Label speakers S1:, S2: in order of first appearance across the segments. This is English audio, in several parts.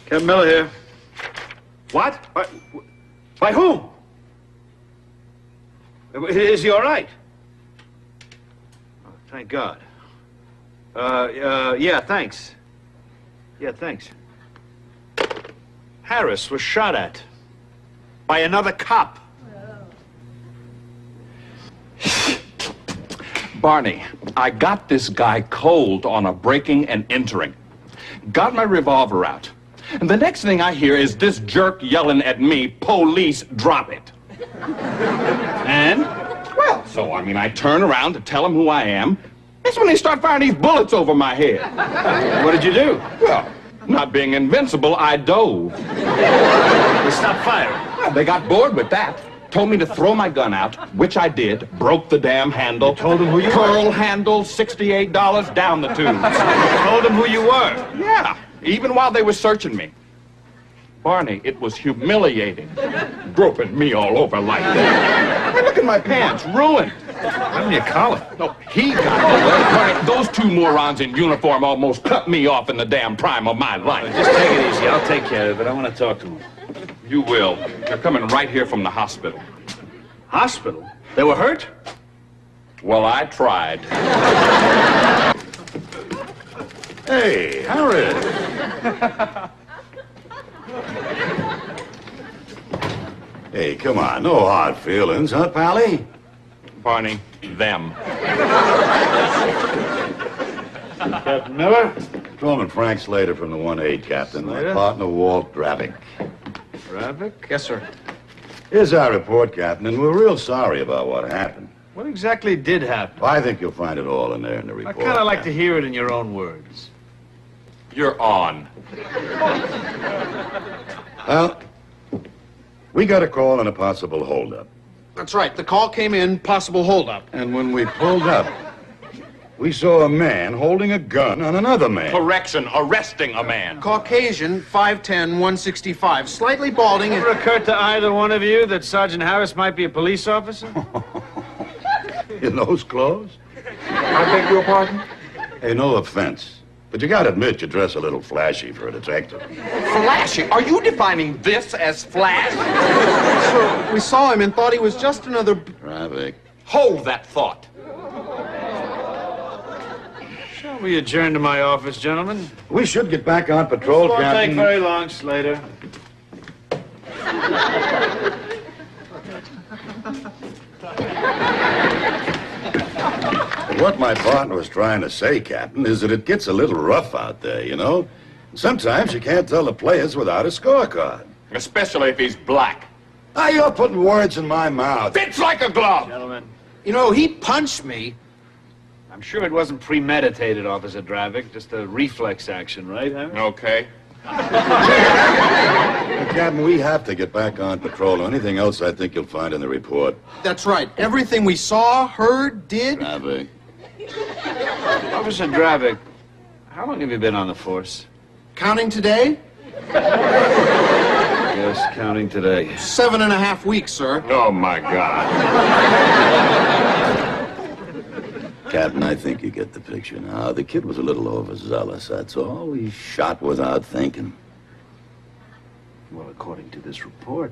S1: Captain Miller here. What? By whom? Is he all right? Oh, thank God. Yeah, thanks. Yeah, thanks. Harris was shot at by another cop.
S2: Barney, I got this guy cold on a breaking and entering. Got my revolver out. And the next thing I hear is this jerk yelling at me, "Police, drop it."
S1: And?
S2: Well, so, I turn around to tell him who I am. That's when they start firing these bullets over my head.
S1: What did you do?
S2: Well, not being invincible, I dove.
S1: They stopped firing.
S2: Well, they got bored with that. Told me to throw my gun out, which I did. Broke the damn handle.
S1: You told them who you
S2: Pearl
S1: were?
S2: handle, $68 down the tubes.
S1: You told them who you were?
S2: Yeah, even while they were searching me. Barney, it was humiliating. Groping me all over like that. Hey, look at my pants, ruined.
S1: How many collar?
S2: No, he got away. Barney, those two morons in uniform almost cut me off in the damn prime of my life.
S1: Just take it easy. I'll take care of it. I want to talk to him.
S2: You will. They're coming right here from the hospital.
S1: Hospital? They were hurt?
S2: Well, I tried.
S3: Hey, Harris. Hey, come on. No hard feelings, huh, Pally?
S2: Barney, them.
S1: Captain Miller?
S3: Patrolman Frank Slater from the 1-8, Captain. My
S1: Slater?
S3: partner, Walt Dravick.
S1: Dravick? Yes, sir.
S3: Here's our report, Captain, and we're real sorry about what happened.
S1: What exactly did happen?
S3: I think you'll find it all in there in the report.
S1: I kind of like to hear it in your own words.
S2: You're on.
S3: Well, we got a call on a possible holdup.
S4: That's right. The call came in, possible holdup.
S3: And when we pulled up, we saw a man holding a gun on another man.
S2: Correction, arresting a man.
S4: Caucasian, 5'10", 165, slightly balding and...
S1: Ever occurred to either one of you that Sergeant Harris might be a police officer?
S3: In those clothes?
S2: I beg your pardon?
S3: Hey, no offense, but you gotta admit you dress a little flashy for a detective.
S2: Flashy? Are you defining this as flash?
S4: Sir, we saw him and thought he was just another...
S3: Dravick.
S2: Hold that thought.
S1: Shall we adjourn to my office, gentlemen?
S3: We should get back on patrol,
S1: Won't
S3: Captain.
S1: take very long, Slater.
S3: What my partner was trying to say, Captain, is that it gets a little rough out there, you know? Sometimes you can't tell the players without a scorecard.
S2: Especially if he's black.
S3: Ah, you're putting words in my mouth.
S2: Fits like a glove.
S1: Gentlemen,
S4: You know, he punched me.
S1: I'm sure it wasn't premeditated, Officer Dravick. Just a reflex action, right, Harris?
S2: Okay.
S3: Captain, we have to get back on patrol. Anything else I think you'll find in the report.
S4: That's right. Everything we saw, heard, did...
S3: Dravick.
S1: Officer Dravick, how long have you been on the force?
S4: Counting today?
S1: Yes, counting today.
S4: 7.5 weeks, sir.
S2: Oh, my God.
S3: Captain, I think you get the picture now. The kid was a little overzealous, that's all. He shot without thinking.
S1: Well, according to this report,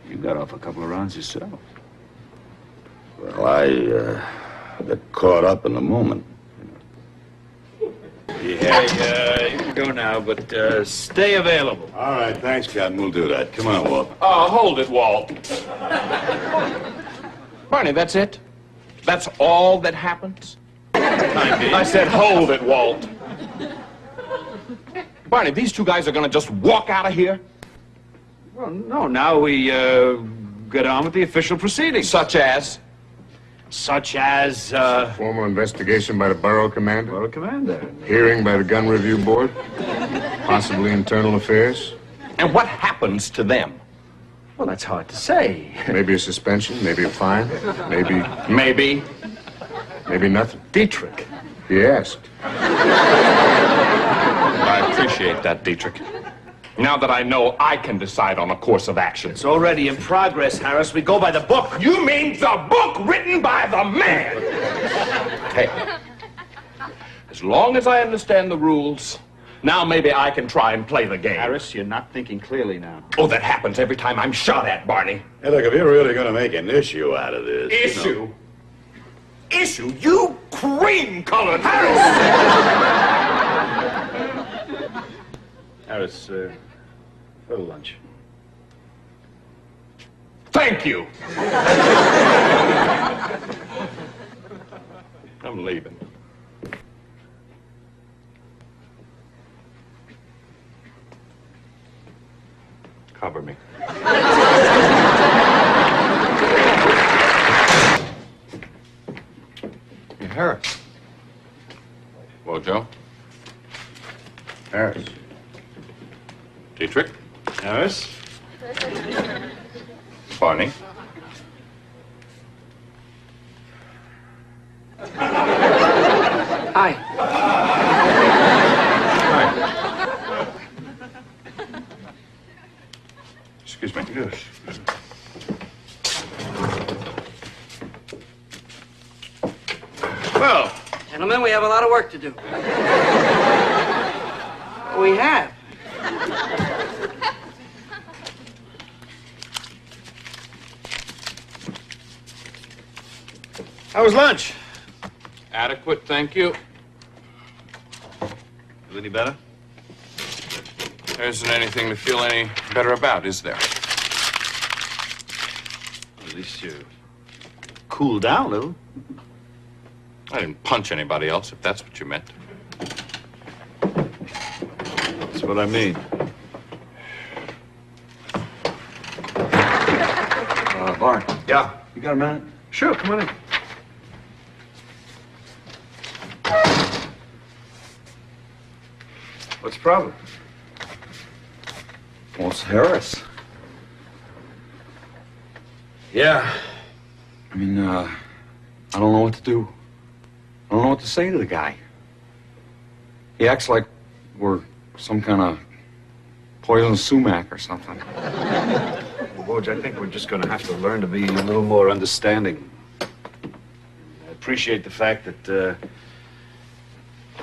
S1: you got off a couple of rounds yourself.
S3: Well, I got caught up in the moment.
S1: Yeah, you can go now, but stay available.
S3: All right, thanks, Captain. We'll do that. Come on, Walt.
S2: Hold it, Walt. Barney, that's it? That's all that happens? I said, hold it, Walt. Barney, these two guys are gonna just walk out of here?
S1: Well, no, now we get on with the official proceedings.
S2: Such as?
S1: Such as,
S5: Formal investigation by the borough commander.
S1: Well, Commander.
S5: Hearing by the gun review board. Possibly internal affairs.
S2: And what happens to them?
S1: Well, that's hard to say.
S5: Maybe a suspension, maybe a fine, maybe nothing.
S1: Dietrich.
S5: He asked.
S2: I appreciate that, Dietrich. Now that I know I can decide on a course of action.
S1: It's already in progress, Harris. We go by the book.
S2: You mean the book written by the man? Hey, as long as I understand the rules, Now maybe I can try and play the game.
S1: Harris, you're not thinking clearly now.
S2: Oh, that happens every time I'm shot at, Barney.
S3: Hey, look, if you're really going to make an issue out of this...
S2: Issue? Issue? You cream-colored Harris!
S1: Harris, for lunch.
S2: Thank you. I'm leaving. Cover me.
S5: Hey, Harris.
S2: Well, Joe?
S5: Harris.
S2: Dietrich?
S1: Harris?
S2: Barney?
S6: Hi.
S2: Excuse me.
S5: Yes.
S1: Well,
S6: Gentlemen, we have a lot of work to do. We have.
S1: how was lunch?
S2: Adequate, thank you.
S1: Feel any better?
S2: There isn't anything to feel any better about, is there?
S1: At least you cooled down a little.
S2: I didn't punch anybody else, if that's what you meant.
S1: That's what I mean.
S5: Barney.
S1: Yeah.
S5: You got a minute?
S1: Sure, come on in. What's the problem?
S5: Well, it's Harris.
S1: Yeah.
S5: I mean, I don't know what to do. I don't know what to say to the guy. He acts like we're some kind of poison sumac or something.
S1: Woj, I think we're just going to have to learn to be a little more understanding. I appreciate the fact that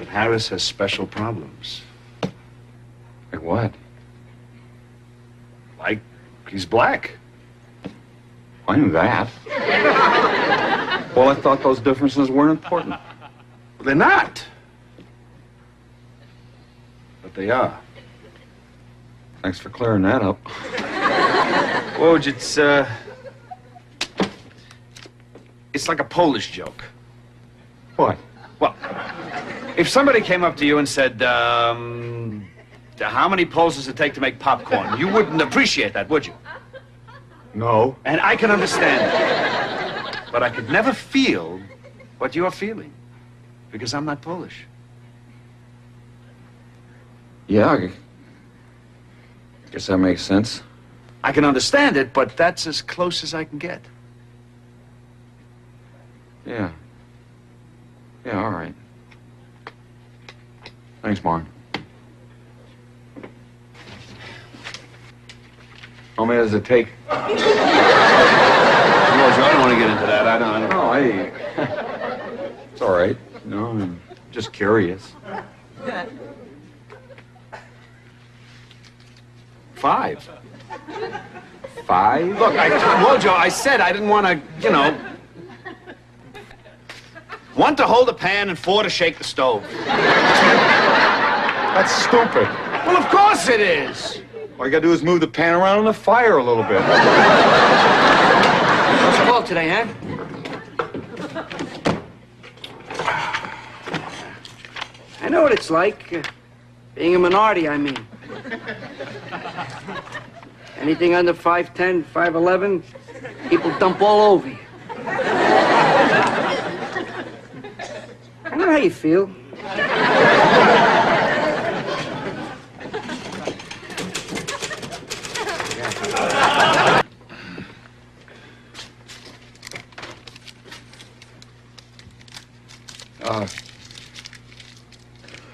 S1: Harris has special problems.
S5: Like what?
S1: Like, he's black.
S5: I knew that. Well, I thought those differences weren't important.
S1: They're not. But they are.
S5: Thanks for clearing that up.
S1: Woj, it's like a Polish joke.
S5: What?
S1: Well, if somebody came up to you and said, how many Poles does it take to make popcorn? You wouldn't appreciate that, would you?
S5: No.
S1: And I can understand that. But I could never feel what you're feeling. Because I'm not Polish.
S5: Yeah, I guess that makes sense.
S1: I can understand it, but that's as close as I can get.
S5: Yeah. Yeah, all right. Thanks, Marn. How many does it take?
S1: I don't want to get into that. I don't.
S5: Oh, hey. It's all right. No, I'm just curious.
S1: 5.
S5: 5?
S1: Look, Wojo, I said I didn't want to, One to hold a pan and 4 to shake the stove.
S5: That's stupid.
S1: Well, of course it is.
S5: All you gotta do is move the pan around in the fire a little bit.
S6: What's the call today, huh? I know what it's like. Being a minority, I mean. Anything under 5'10", 5'11", people dump all over you. I know how you feel.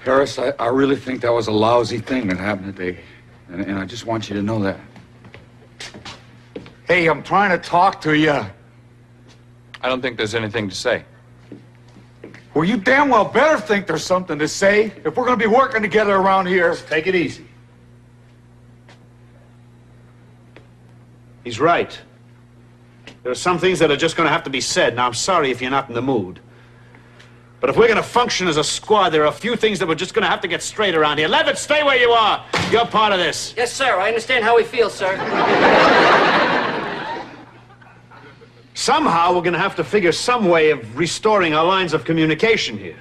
S5: Harris, I really think that was a lousy thing that happened today. And I just want you to know that. Hey, I'm trying to talk to you.
S2: I don't think there's anything to say.
S5: Well, you damn well better think there's something to say if we're going to be working together around here.
S1: Take it easy. He's right. There are some things that are just going to have to be said. Now, I'm sorry if you're not in the mood. But if we're going to function as a squad, there are a few things that we're just going to have to get straight around here. Levitt, stay where you are. You're part of this.
S6: Yes, sir. I understand how he feels, sir.
S1: Somehow, we're going to have to figure some way of restoring our lines of communication here.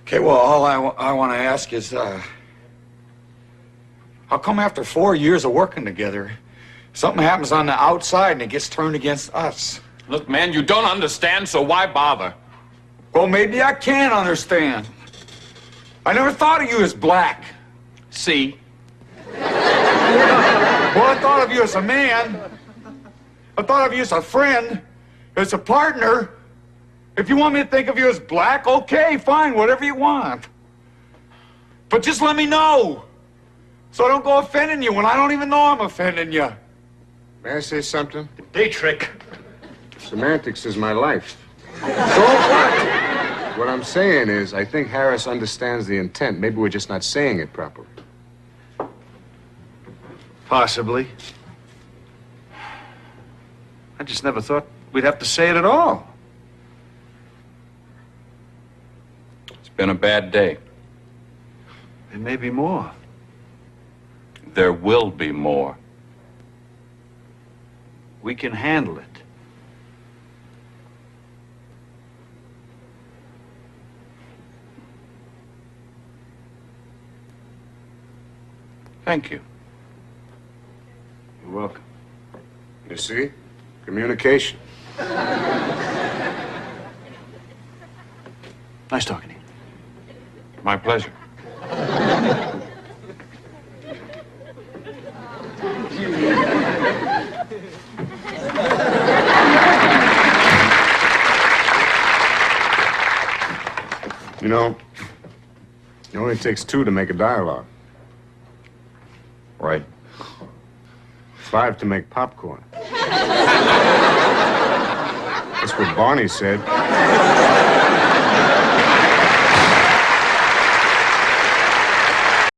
S5: Okay, well, all I want to ask is, how come after 4 years of working together, something happens on the outside and it gets turned against us?
S2: Look, man, you don't understand, so why bother?
S5: Well, maybe I can understand. I never thought of you as black.
S2: See?
S5: Well, I thought of you as a man. I thought of you as a friend, as a partner. If you want me to think of you as black, okay, fine, whatever you want. But just let me know, so I don't go offending you when I don't even know I'm offending you.
S7: May I say something?
S1: Dietrich.
S7: Semantics is my life. So what? What I'm saying is, I think Harris understands the intent. Maybe we're just not saying it properly.
S1: Possibly. I just never thought we'd have to say it at all.
S2: It's been a bad day.
S1: There may be more.
S2: There will be more.
S1: We can handle it.
S2: Thank you.
S1: You're welcome.
S7: You see? Communication.
S1: Nice talking to you.
S2: My pleasure.
S7: You know, it only takes two to make a dialogue.
S5: Right.
S7: 5 to make popcorn. That's what Barney said.